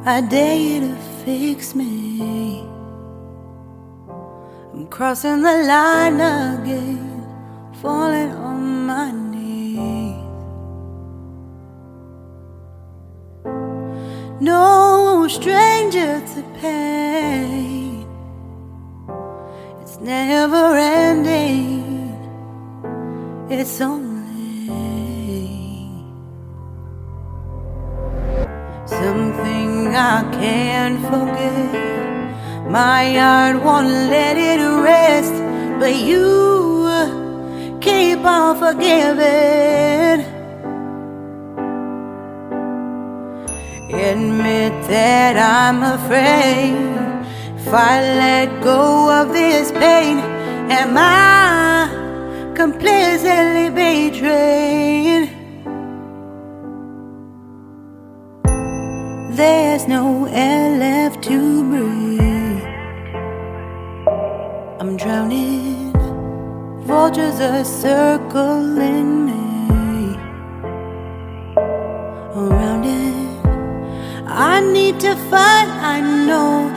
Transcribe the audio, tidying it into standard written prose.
I dare you to fix me. I'm crossing the line again, falling on my knees. No stranger to pain, it's never ending, it's only something I can't forget. My heart won't let it rest, but you keep on forgiving. Admit that I'm afraid. If I let go of this pain, am I completely betrayed? There's no air left to breathe. I'm drowning, vultures are circling me. Around it, I need to fight, I know